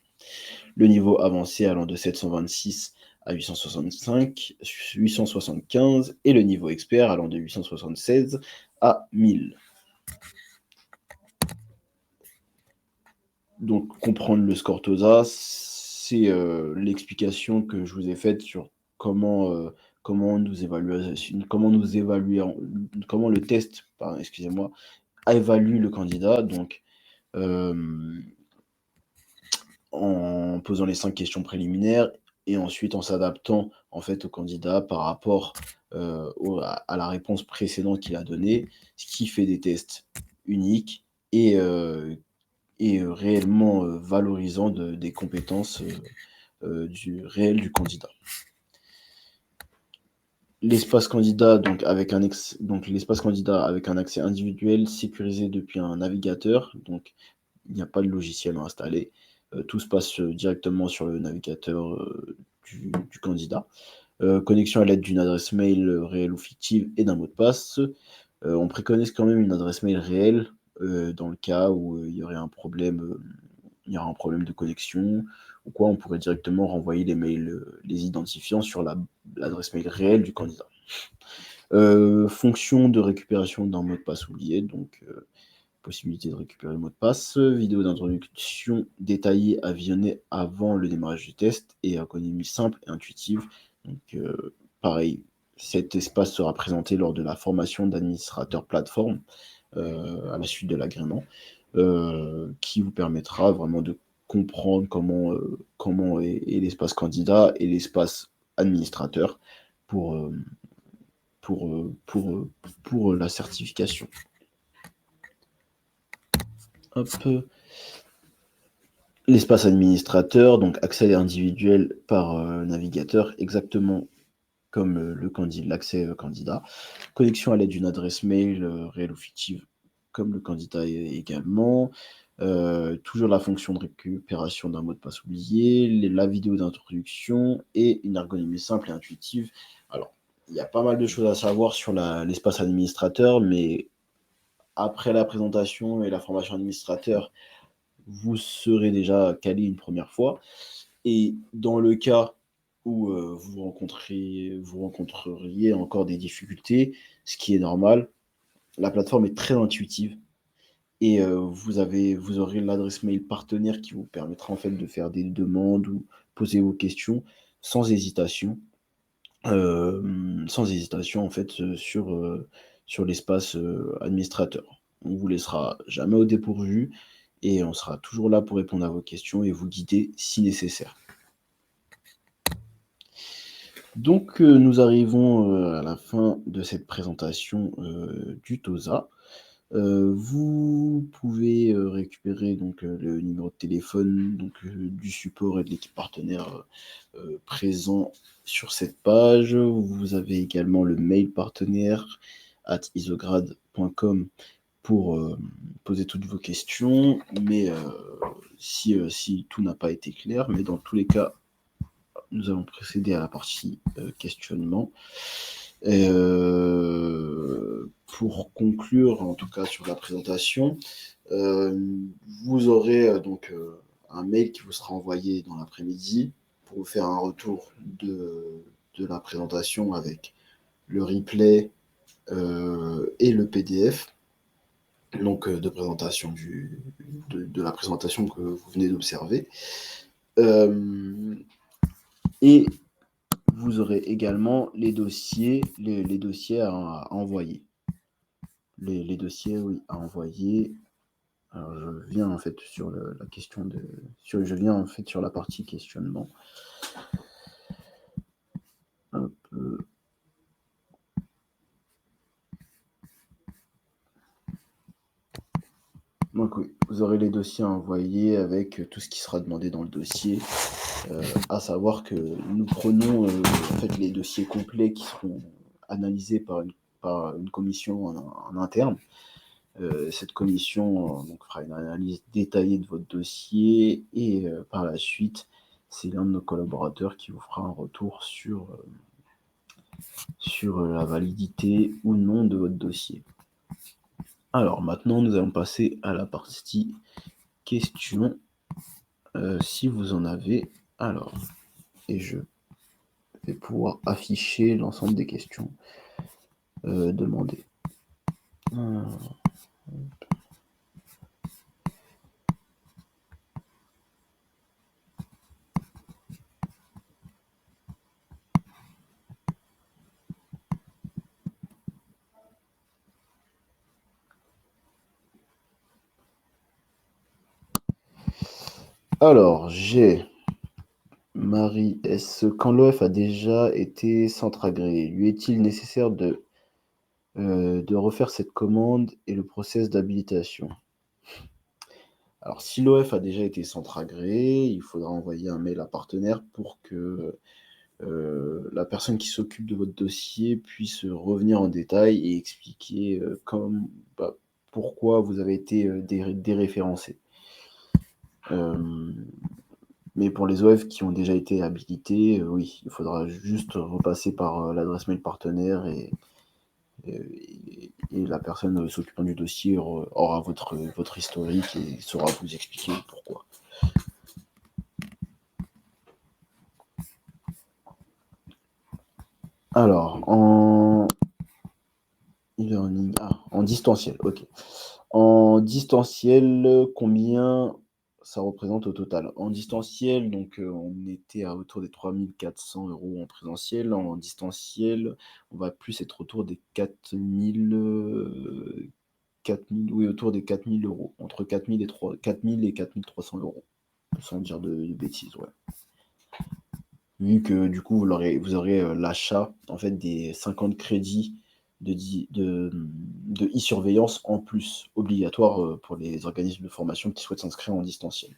Le niveau avancé allant de 726 à 875, et le niveau expert allant de 876 à 1000. Donc comprendre le score TOSA, c'est l'explication que je vous ai faite sur comment le test, excusez-moi, évalue le candidat. Donc en posant les 5 questions préliminaires, et ensuite en s'adaptant en fait au candidat par rapport à la réponse précédente qu'il a donnée, ce qui fait des tests uniques et réellement valorisant des compétences réelles du candidat. L'espace candidat, donc l'espace candidat avec un accès individuel sécurisé depuis un navigateur, donc il n'y a pas de logiciel à installer. Tout se passe directement sur le navigateur du candidat. Connexion à l'aide d'une adresse mail réelle ou fictive et d'un mot de passe. On préconise quand même une adresse mail réelle dans le cas où il y aurait un problème de connexion ou quoi. On pourrait directement renvoyer les mails, les identifiants sur l'adresse mail réelle du candidat. Fonction de récupération d'un mot de passe oublié, donc possibilité de récupérer le mot de passe. Vidéo d'introduction détaillée à visionner avant le démarrage du test, et ergonomie simple et intuitive. Donc pareil, cet espace sera présenté lors de la formation d'administrateur plateforme à la suite de l'agrément, qui vous permettra vraiment de comprendre comment est l'espace candidat et l'espace administrateur pour la certification. Hop. L'espace administrateur, donc accès individuel par navigateur, exactement comme l'accès candidat. Connexion à l'aide d'une adresse mail réelle ou fictive, comme le candidat également. Toujours la fonction de récupération d'un mot de passe oublié, la vidéo d'introduction et une ergonomie simple et intuitive. Alors, il y a pas mal de choses à savoir sur l'espace administrateur, mais après la présentation et la formation administrateur, vous serez déjà calé une première fois. Et dans le cas où vous rencontreriez encore des difficultés, ce qui est normal, la plateforme est très intuitive, et vous aurez l'adresse mail partenaire qui vous permettra en fait de faire des demandes ou poser vos questions sans hésitation. En fait sur l'espace administrateur. On ne vous laissera jamais au dépourvu, et on sera toujours là pour répondre à vos questions et vous guider si nécessaire. Donc nous arrivons à la fin de cette présentation du TOSA. Vous pouvez récupérer donc le numéro de téléphone du support et de l'équipe partenaire présent sur cette page. Vous avez également le mail partenaire @isograd.com pour poser toutes vos questions. Mais si tout n'a pas été clair, mais dans tous les cas, nous allons procéder à la partie questionnement. Et pour conclure, en tout cas sur la présentation, vous aurez donc un mail qui vous sera envoyé dans l'après-midi pour vous faire un retour de la présentation avec le replay et le PDF donc, de présentation de la présentation que vous venez d'observer. Et vous aurez également les dossiers à envoyer. Les dossiers, oui, à envoyer. Alors, je viens en fait sur la question je viens en fait sur la partie questionnement. Hop. Donc oui, vous aurez les dossiers à envoyer avec tout ce qui sera demandé dans le dossier. À savoir que nous prenons en fait les dossiers complets qui seront analysés par une commission en interne. Cette commission donc, fera une analyse détaillée de votre dossier et par la suite, c'est l'un de nos collaborateurs qui vous fera un retour sur la validité ou non de votre dossier. Alors maintenant, nous allons passer à la partie questions, si vous en avez. Alors, et je vais pouvoir afficher l'ensemble des questions demandées. Alors, j'ai Marie S. Quand l'OF a déjà été centre agréé, lui est-il nécessaire de refaire cette commande et le process d'habilitation? Alors, si l'OF a déjà été centre agréé, il faudra envoyer un mail à partenaire pour que la personne qui s'occupe de votre dossier puisse revenir en détail et expliquer pourquoi vous avez été déréférencé. Mais pour les OF qui ont déjà été habilités, oui, il faudra juste repasser par l'adresse mail partenaire et la personne s'occupant du dossier aura votre historique et saura vous expliquer pourquoi. Alors, en e-learning, en distanciel, ok. En distanciel, combien ça représente au total? En distanciel, donc on était à autour des 3 400 € en présentiel. En distanciel, on va plus être autour des 4 000, oui, autour des 4 000 €, entre 4 000 et 4 300 €, sans dire de bêtises, ouais. Vu que du coup, vous aurez l'achat en fait des 50 crédits de e-surveillance en plus, obligatoire pour les organismes de formation qui souhaitent s'inscrire en distanciel.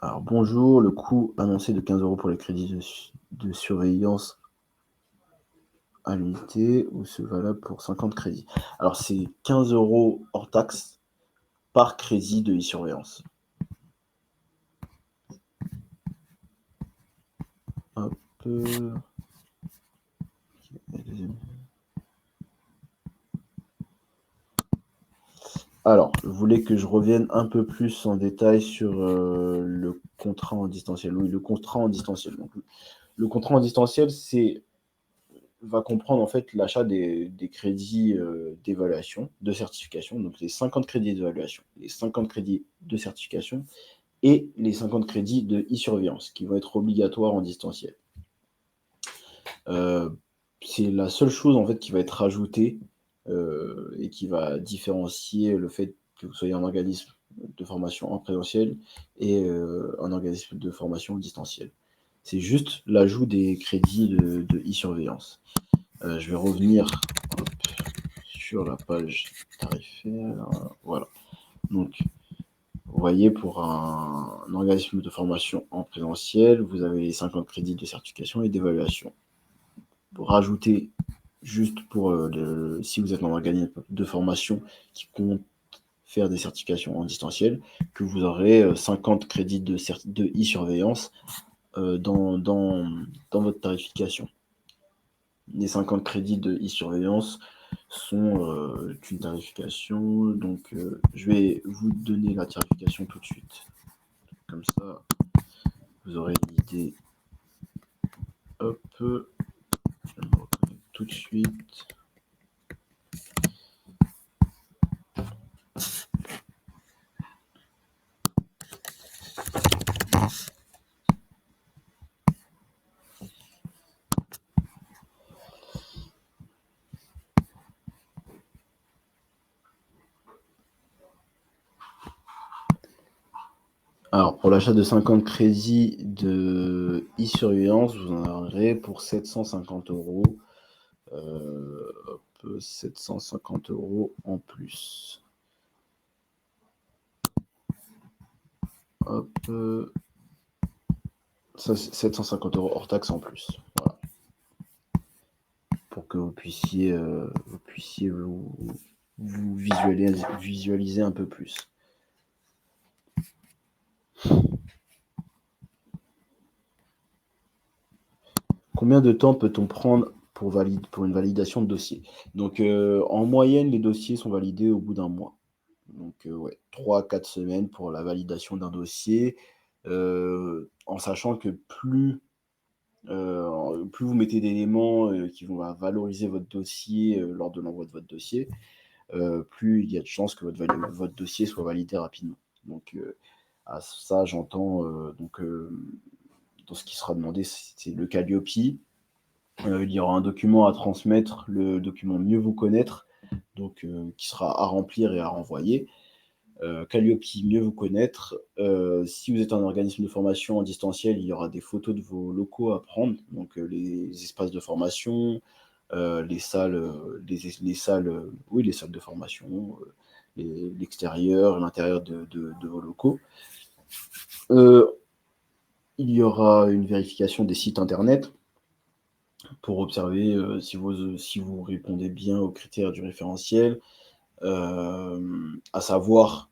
Alors bonjour, le coût annoncé de 15 € pour les crédits de surveillance à l'unité ou c'est valable pour 50 crédits? Alors c'est 15 € hors taxe par crédit de e-surveillance. Hop. Alors, vous voulez que je revienne un peu plus en détail sur le contrat en distanciel? Oui, le contrat en distanciel. Donc, le contrat en distanciel, va comprendre en fait l'achat des crédits d'évaluation, de certification, donc les 50 crédits d'évaluation, les 50 crédits de certification et les 50 crédits de e-surveillance qui vont être obligatoires en distanciel. C'est la seule chose en fait qui va être rajoutée et qui va différencier le fait que vous soyez un organisme de formation en présentiel et un organisme de formation distanciel. C'est juste l'ajout des crédits de e-surveillance. Je vais revenir sur la page tarifaire. Voilà. Donc, vous voyez, pour un organisme de formation en présentiel, vous avez les 50 crédits de certification et d'évaluation. Pour rajouter, juste pour si vous êtes un organisme de formation qui compte faire des certifications en distanciel, que vous aurez 50 crédits de e-surveillance dans votre tarification. Les 50 crédits de e-surveillance sont une tarification. Donc, je vais vous donner la tarification tout de suite. Comme ça, vous aurez une idée. Hop, je me reconnecte tout de suite. Alors, pour l'achat de 50 crédits de e-surveillance, vous en aurez pour 750 €. 750 € en plus. Hop. Ça, c'est 750 € hors taxe en plus. Voilà. Pour que vous puissiez vous visualiser un peu plus. Combien de temps peut-on prendre pour une validation de dossier? Donc, en moyenne, les dossiers sont validés au bout d'un mois. Donc, ouais, 3 à 4 semaines pour la validation d'un dossier, en sachant que plus vous mettez d'éléments qui vont valoriser votre dossier lors de l'envoi de votre dossier, plus il y a de chances que votre dossier soit validé rapidement. Donc, à ça, j'entends dans ce qui sera demandé, c'est le Calliope. Il y aura un document à transmettre, le document Mieux vous connaître, donc qui sera à remplir et à renvoyer. Calliope, Mieux vous connaître. Si vous êtes un organisme de formation en distanciel, il y aura des photos de vos locaux à prendre, donc les espaces de formation, les salles, les salles de formation, l'extérieur, l'intérieur de vos locaux. Il y aura une vérification des sites internet pour observer si vous répondez bien aux critères du référentiel, à savoir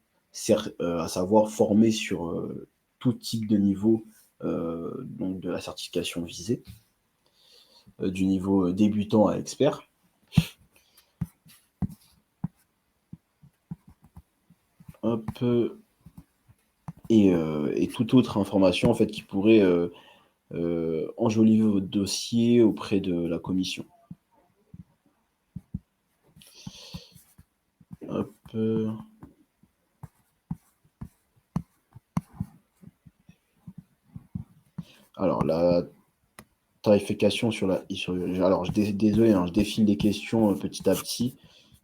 former sur tout type de niveau, donc de la certification visée, du niveau débutant à expert. Hop, et toute autre information en fait qui pourrait enjoliver votre dossier auprès de la commission. Hop. Alors, la tarification sur la alors désolé, hein, je défile les questions petit à petit.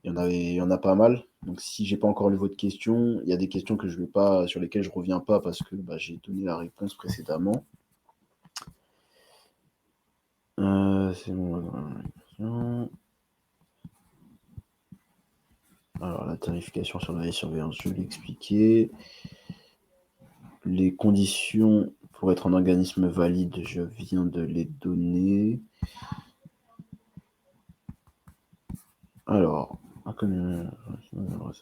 Il y en a pas mal. Donc, si j'ai pas encore lu votre question, il y a des questions que sur lesquelles je reviens pas parce que j'ai donné la réponse précédemment. C'est bon. Alors, la tarification sur la surveillance, je l'ai expliqué. Les conditions pour être un organisme valide, je viens de les donner. Alors, alors,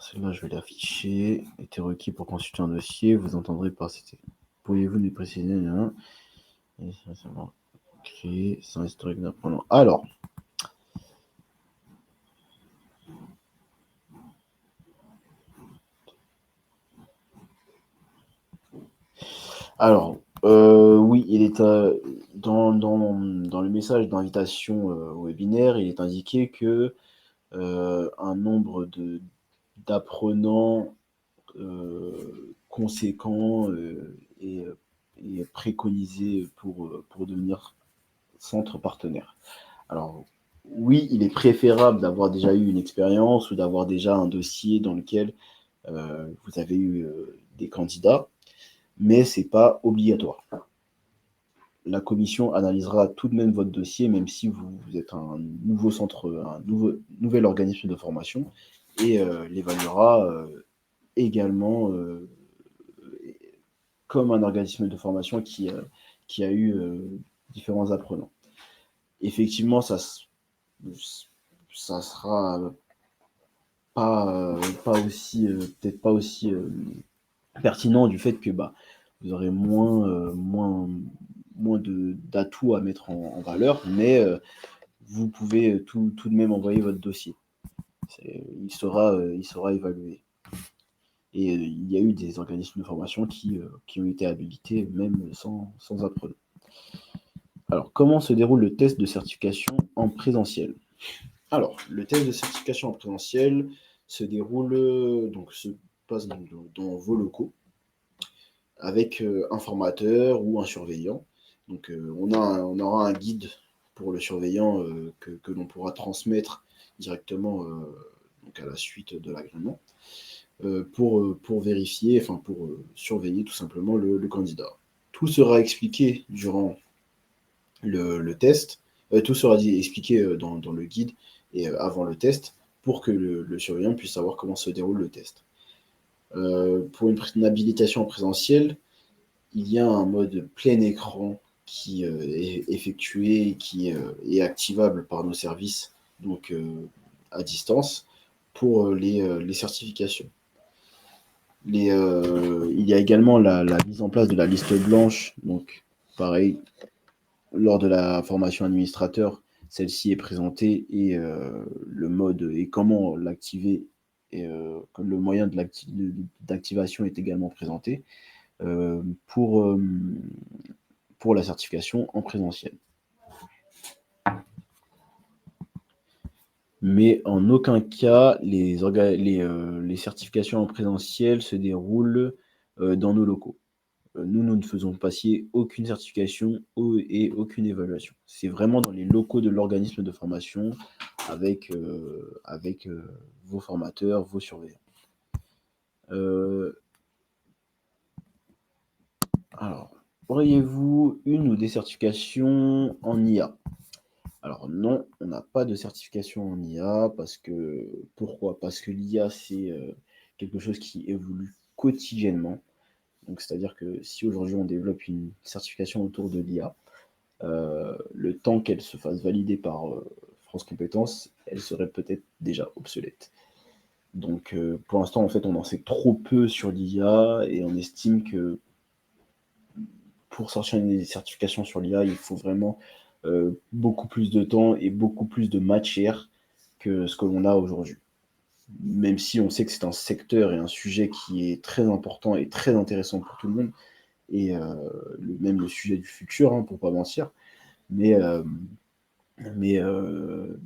celle-là, je vais l'afficher. Été requis pour consulter un dossier. Vous entendrez par cette. Pourriez-vous nous préciser créer sans historique d'apprenant. Alors, oui, il est dans le message d'invitation au webinaire, il est indiqué que un nombre d'apprenants conséquent est préconisé pour devenir centre partenaire. Alors, oui, il est préférable d'avoir déjà eu une expérience ou d'avoir déjà un dossier dans lequel vous avez eu des candidats, mais ce n'est pas obligatoire. La commission analysera tout de même votre dossier, même si vous êtes un nouveau centre, nouvel organisme de formation, et l'évaluera également comme un organisme de formation qui a eu différents apprenants. Effectivement, ça sera peut-être pas aussi pertinent du fait que vous aurez moins d'atouts à mettre en valeur, mais vous pouvez tout de même envoyer votre dossier. Il sera évalué. Et il y a eu des organismes de formation qui ont été habilités même sans apprenant. Alors, comment se déroule le test de certification en présentiel? Alors, le test de certification en présentiel se passe dans vos locaux avec un formateur ou un surveillant. Donc, on aura un guide pour le surveillant que l'on pourra transmettre directement donc à la suite de l'agrément pour vérifier, pour surveiller tout simplement le candidat. Tout sera expliqué durant le test, tout sera expliqué dans le guide et avant le test pour que le surveillant puisse savoir comment se déroule le test. Pour une habilitation en présentiel, il y a un mode plein écran qui est effectué et qui est activable par nos services, donc à distance, pour les certifications. Il y a également la mise en place de la liste blanche, donc pareil, lors de la formation administrateur, celle-ci est présentée et le mode et comment l'activer et comme le moyen d'activation est également présenté pour la certification en présentiel. Mais en aucun cas, les certifications en présentiel se déroulent dans nos locaux. Nous ne faisons passer aucune certification et aucune évaluation. C'est vraiment dans les locaux de l'organisme de formation avec vos formateurs, vos surveillants. Alors, auriez-vous une ou des certifications en IA? Alors non, on n'a pas de certification en IA pourquoi? Parce que l'IA, c'est quelque chose qui évolue quotidiennement. Donc, c'est-à-dire que si aujourd'hui on développe une certification autour de l'IA, le temps qu'elle se fasse valider par France Compétences, elle serait peut-être déjà obsolète. Donc, pour l'instant, en fait, on en sait trop peu sur l'IA et on estime que pour sortir une certification sur l'IA, il faut vraiment beaucoup plus de temps et beaucoup plus de matière que ce que l'on a aujourd'hui. Même si on sait que c'est un secteur et un sujet qui est très important et très intéressant pour tout le monde, et même le sujet du futur, hein, pour pas mentir. Mais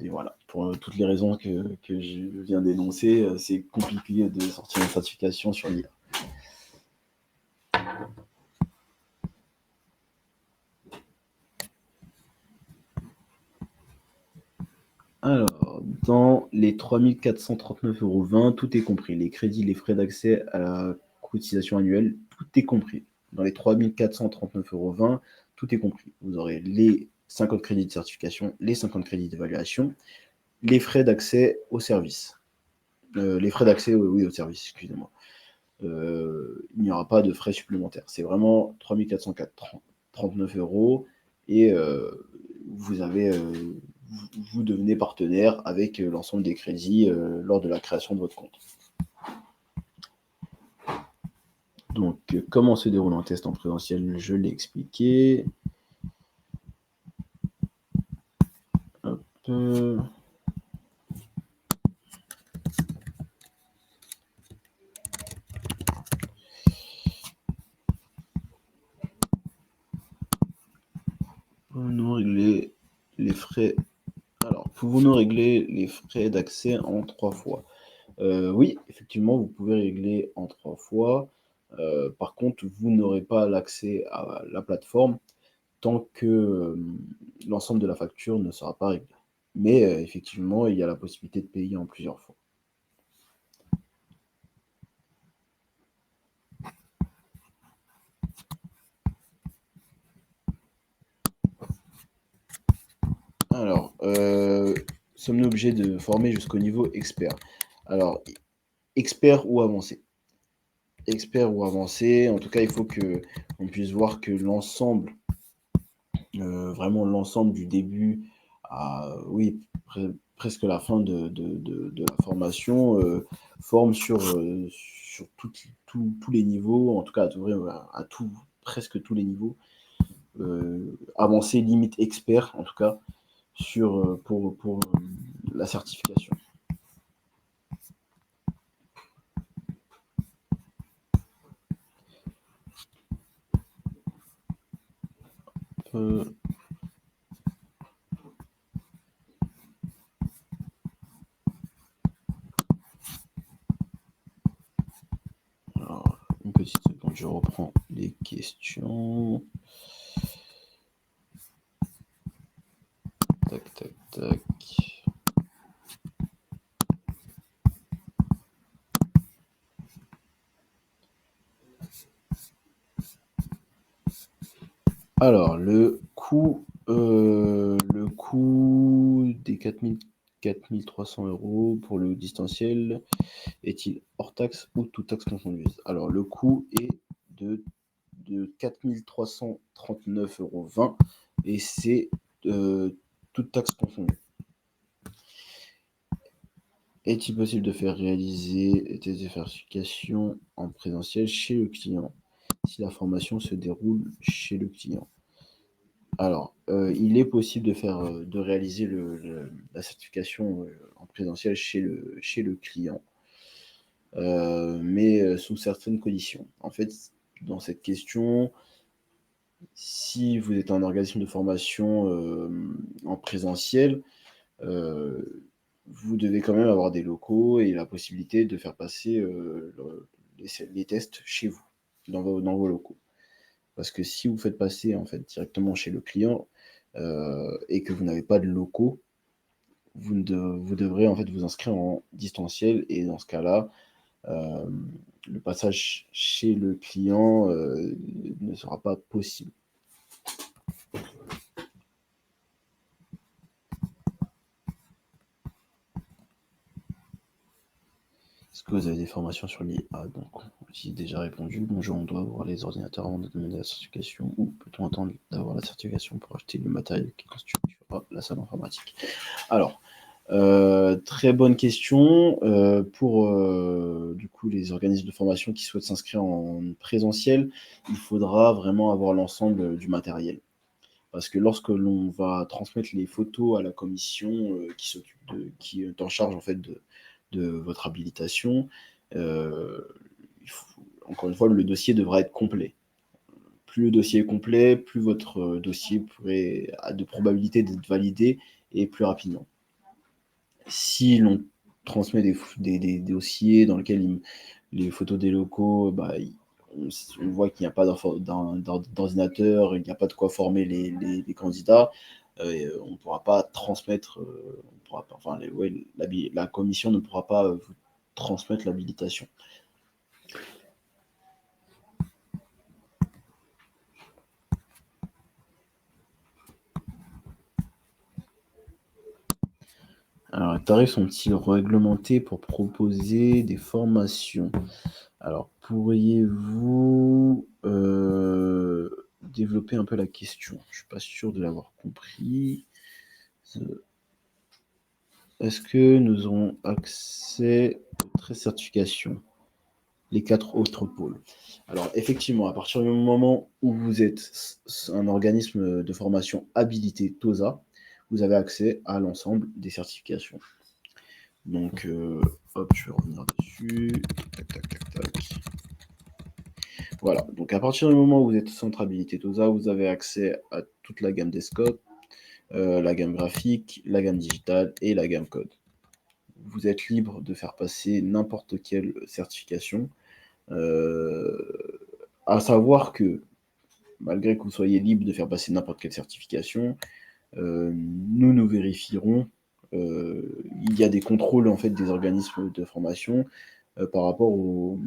voilà, pour toutes les raisons que je viens d'énoncer, c'est compliqué de sortir une certification sur l'IA. Alors, dans les 3 439,20 €, tout est compris. Les crédits, les frais d'accès à la cotisation annuelle, tout est compris. Dans les 3 439,20 €, tout est compris. Vous aurez les 50 crédits de certification, les 50 crédits d'évaluation, les frais d'accès au service. Les frais d'accès, oui, au service, excusez-moi. Il n'y aura pas de frais supplémentaires. C'est vraiment 3 439 € et vous devenez partenaire avec l'ensemble des crédits lors de la création de votre compte. Donc, comment se déroule un test en présentiel? Je l'ai expliqué. Hop. Pouvons-nous régler les frais? Alors, pouvons-nous régler les frais d'accès en 3 fois? Oui, effectivement, vous pouvez régler en 3 fois. Par contre, vous n'aurez pas l'accès à la plateforme tant que l'ensemble de la facture ne sera pas réglé. Mais effectivement, il y a la possibilité de payer en plusieurs fois. Alors, sommes-nous obligés de former jusqu'au niveau expert? Alors, expert ou avancé? Expert ou avancé, en tout cas, il faut qu'on puisse voir que l'ensemble, vraiment l'ensemble du début à, oui, presque la fin de la formation, forme sur tous les niveaux, en tout cas à presque tous les niveaux, avancé, limite expert, en tout cas, pour la certification. Alors, une petite seconde, je reprends les questions. Tac, tac, tac. Alors, le coût des 4300 € pour le distanciel est-il hors taxe ou toute taxe confondue? Alors, le coût est de 4339,20 € et c'est toute taxe confondue. Est-il possible de faire réaliser des certifications en présentiel chez le client si la formation se déroule chez le client? Alors, il est possible de réaliser la certification en présentiel chez le client, mais sous certaines conditions. En fait, dans cette question, si vous êtes un organisme de formation en présentiel, vous devez quand même avoir des locaux et la possibilité de faire passer les tests chez vous, dans vos locaux. Parce que si vous faites passer en fait directement chez le client et que vous n'avez pas de locaux, vous devrez en fait vous inscrire en distanciel et dans ce cas-là, le passage chez le client ne sera pas possible. Est-ce que vous avez des formations sur l'IA? Donc, j'ai déjà répondu. Bonjour, on doit avoir les ordinateurs avant de demander la certification ou peut-on attendre d'avoir la certification pour acheter le matériel qui constituera la salle informatique? Alors, très bonne question. Pour du coup les organismes de formation qui souhaitent s'inscrire en présentiel, il faudra vraiment avoir l'ensemble du matériel. Parce que lorsque l'on va transmettre les photos à la commission qui est en charge en fait de votre habilitation, encore une fois, le dossier devra être complet. Plus le dossier est complet, plus votre dossier a de probabilité d'être validé et plus rapidement. Si l'on transmet des dossiers dans lesquels les photos des locaux, on voit qu'il n'y a pas d'ordinateur, il n'y a pas de quoi former les candidats, on ne pourra pas transmettre, la commission ne pourra pas vous transmettre l'habilitation. Alors, les tarifs sont-ils réglementés pour proposer des formations? Alors, pourriez-vous développer un peu la question? Je ne suis pas sûr de l'avoir compris. Est-ce que nous aurons accès aux 13 certifications, les 4 autres pôles? Alors, effectivement, à partir du moment où vous êtes un organisme de formation habilité TOSA, vous avez accès à l'ensemble des certifications. Donc, hop, je vais revenir dessus. Tac, tac, tac, tac. Voilà, donc à partir du moment où vous êtes centre habilité TOSA, vous avez accès à toute la gamme des scopes, la gamme graphique, la gamme digitale et la gamme code. Vous êtes libre de faire passer n'importe quelle certification. À savoir que malgré que vous soyez libre de faire passer n'importe quelle certification, nous vérifierons. Il y a des contrôles en fait des organismes de formation par rapport aux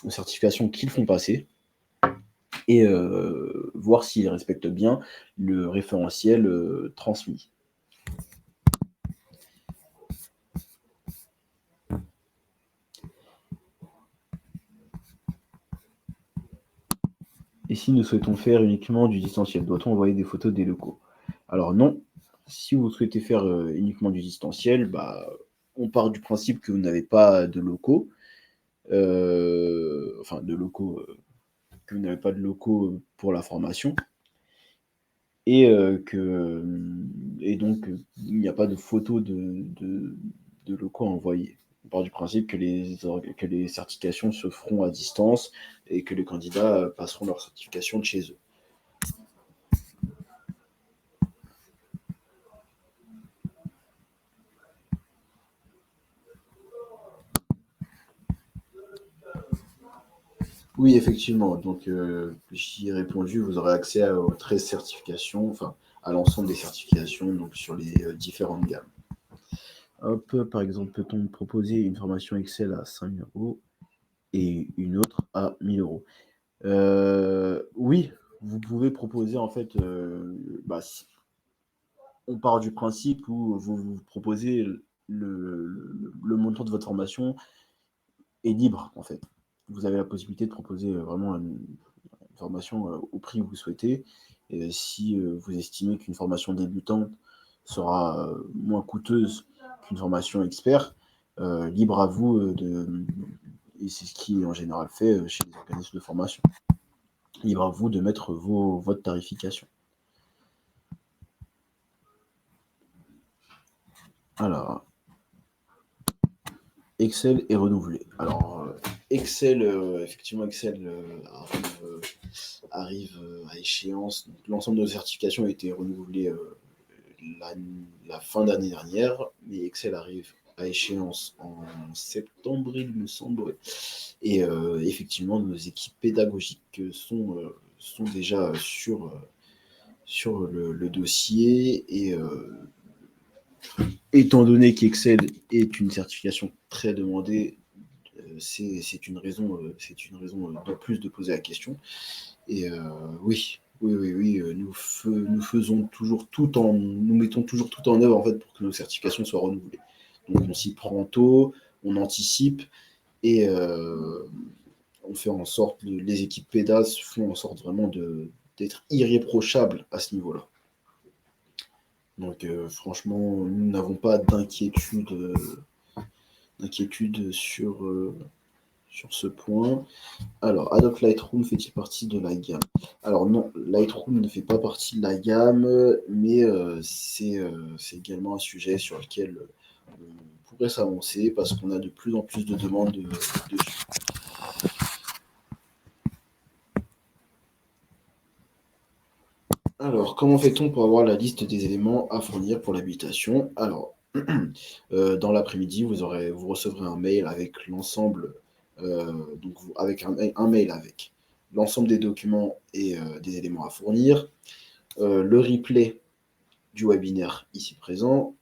certifications qu'ils font passer et voir s'ils respectent bien le référentiel transmis. Et si nous souhaitons faire uniquement du distanciel, doit-on envoyer des photos des locaux? Alors non, si vous souhaitez faire uniquement du distanciel, on part du principe que vous n'avez pas de locaux, que vous n'avez pas de locaux pour la formation, et donc il n'y a pas de photos de locaux à envoyer. On part du principe que les certifications se feront à distance et que les candidats passeront leur certification de chez eux. Oui, effectivement. Donc, j'y ai répondu, vous aurez accès aux 13 certifications, enfin, à l'ensemble des certifications, donc sur les différentes gammes. Hop, par exemple, peut-on proposer une formation Excel à 5 000 € et une autre à 1 000 €? Oui, vous pouvez proposer, en fait, on part du principe où vous proposez le montant de votre formation est libre, en fait. Vous avez la possibilité de proposer vraiment une formation au prix que vous souhaitez. Et si vous estimez qu'une formation débutante sera moins coûteuse qu'une formation expert, libre à vous et c'est ce qui est en général fait chez les organismes de formation, libre à vous de mettre votre tarification. Alors, Excel est renouvelé. Alors, Excel, effectivement, Excel arrive à échéance. Donc, l'ensemble de nos certifications a été renouvelé la fin d'année dernière, mais Excel arrive à échéance en septembre, il me semble. Ouais. Et effectivement, nos équipes pédagogiques sont déjà sur le dossier. Et étant donné qu'Excel est une certification très demandée, c'est une raison de plus de poser la question. Et oui, nous mettons toujours tout en œuvre en fait pour que nos certifications soient renouvelées. Donc on s'y prend tôt, on anticipe et on fait en sorte, les équipes PEDAS font en sorte vraiment d'être irréprochables à ce niveau-là. Donc franchement, nous n'avons pas d'inquiétude sur ce point. Alors, Adobe Lightroom fait-il partie de la gamme? Alors non, Lightroom ne fait pas partie de la gamme, mais c'est également un sujet sur lequel on pourrait s'avancer parce qu'on a de plus en plus de demandes dessus. Alors, comment fait-on pour avoir la liste des éléments à fournir pour l'habilitation? Alors, dans l'après-midi, vous recevrez un mail avec l'ensemble, donc avec un mail avec l'ensemble des documents et des éléments à fournir, le replay du webinaire ici présent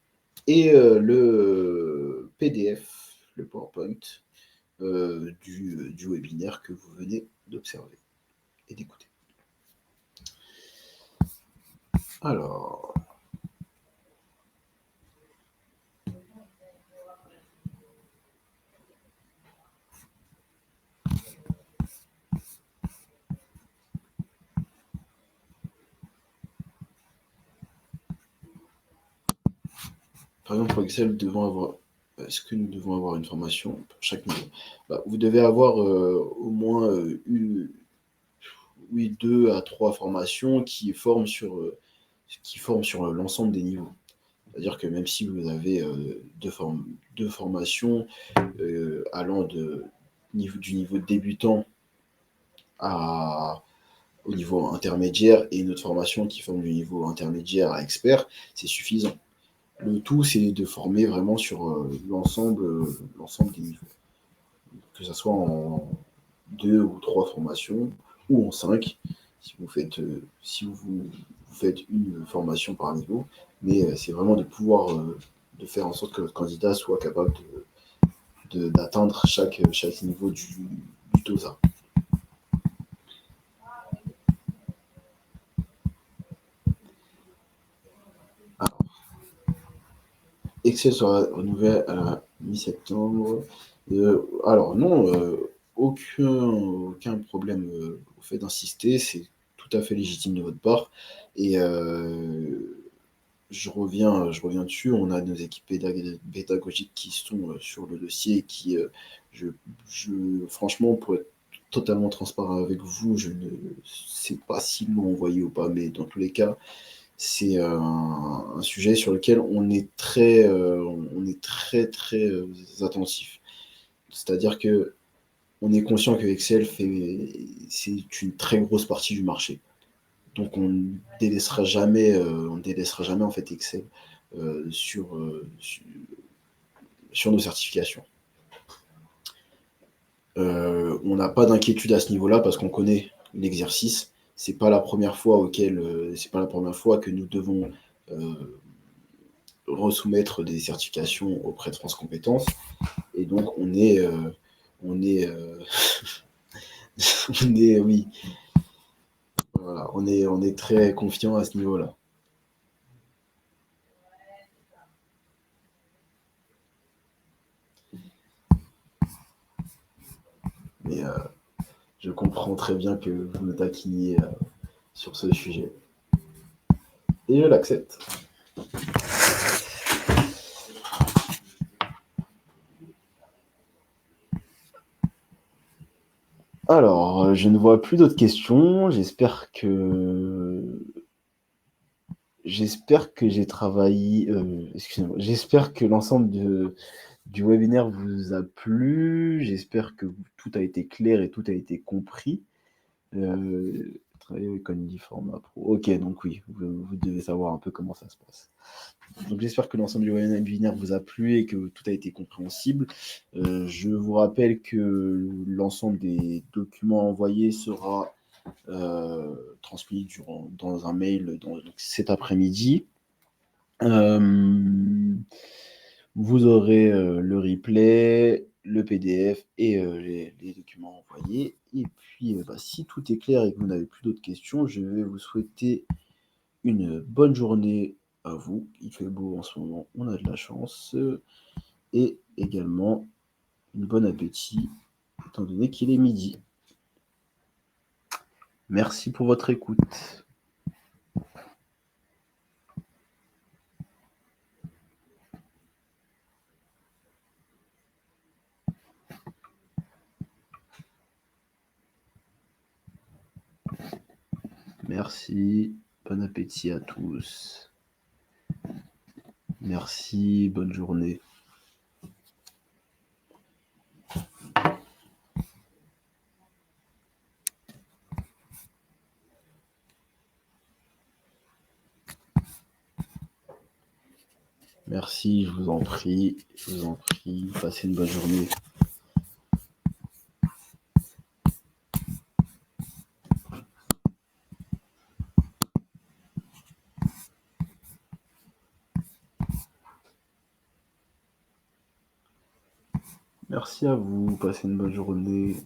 et le PDF, le PowerPoint du webinaire que vous venez d'observer et d'écouter. Alors, par exemple, pour Excel, est-ce que nous devons avoir une formation pour chaque niveau? Vous devez avoir au moins 2 à 3 formations qui forment sur l'ensemble des niveaux. C'est-à-dire que même si vous avez deux formations allant du niveau débutant au niveau intermédiaire et une autre formation qui forme du niveau intermédiaire à expert, c'est suffisant. Le tout, c'est de former vraiment sur l'ensemble des niveaux. Que ce soit en 2 ou 3 formations ou en 5. si vous faites une formation par niveau, mais c'est vraiment de pouvoir de faire en sorte que votre candidat soit capable d'atteindre chaque niveau du TOSA. Alors, Excel sera renouvelé à la mi-septembre. Alors non, aucun problème au fait d'insister, c'est tout à fait légitime de votre part. Et je reviens dessus. On a nos équipes pédagogiques qui sont sur le dossier et qui, franchement, pour être totalement transparent avec vous, je ne sais pas s'ils l'ont envoyé ou pas, mais dans tous les cas, c'est un sujet sur lequel on est très attentif. C'est-à-dire que on est conscient que Excel c'est une très grosse partie du marché. Donc on ne délaissera jamais en fait Excel sur nos certifications. On n'a pas d'inquiétude à ce niveau-là parce qu'on connaît l'exercice. C'est pas la première fois que nous devons resoumettre des certifications auprès de France Compétences. Et donc oui, voilà, on est très confiant à ce niveau-là. Mais je comprends très bien que vous me taquiniez sur ce sujet. Et je l'accepte. Alors, je ne vois plus d'autres questions. J'espère que j'ai travaillé. Excusez-moi. J'espère que l'ensemble du webinaire vous a plu. J'espère que tout a été clair et tout a été compris. Travailler avec un format pro. Ok, donc oui, vous devez savoir un peu comment ça se passe. Donc j'espère que l'ensemble du webinaire vous a plu et que tout a été compréhensible. Je vous rappelle que l'ensemble des documents envoyés sera transmis dans un mail donc cet après-midi. Vous aurez le replay, le PDF et les documents envoyés. Et puis, si tout est clair et que vous n'avez plus d'autres questions, je vais vous souhaiter une bonne journée à vous. Il fait beau en ce moment, on a de la chance. Et également, une bonne appétit, étant donné qu'il est midi. Merci pour votre écoute. Merci, bon appétit à tous. Merci, bonne journée. Merci, je vous en prie, passez une bonne journée. Merci à vous, passez une bonne journée.